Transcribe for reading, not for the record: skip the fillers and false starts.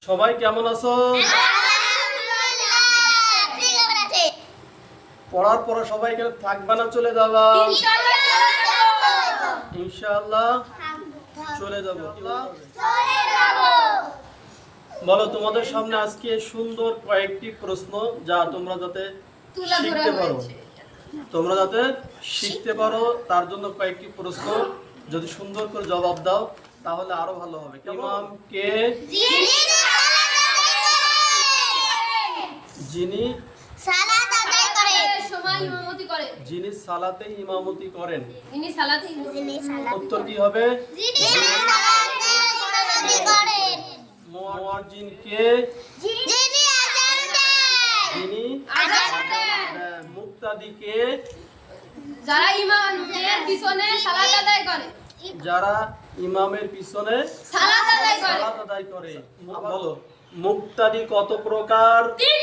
সবাই কেমন আছো? পড়ার পরে সবাই এখানে থাকবে না চলে যাবা? ইনশাআল্লাহ চলে যাব। বলো তোমাদের সামনে আজকে সুন্দর কয়েকটি প্রশ্ন যা তোমরা যাতে শিখতে পারো তার জন্য কয়েকটি প্রশ্ন যদি সুন্দর করে জবাব দাও তাহলে আরো ভালো হবে। ইমাম কে? যিনি সালাত আদায় করেন, সময় ইমামতি করেন, যিনি সালাতে ইমামতি করেন। যিনি সালাতে উত্তর কি হবে? যিনি সালাতে ইমামতি করেন। মুয়াজ্জিন কে? যিনি আযান দেন, যিনি আযান দেন। মুক্তাদি কে? যারা ইমামের পিছনে সালাত আদায় করে, যারা ইমামের পিছনে সালাত আদায় করে। সালাত আদায় করে। বলো মুক্তাদি কত প্রকার? 3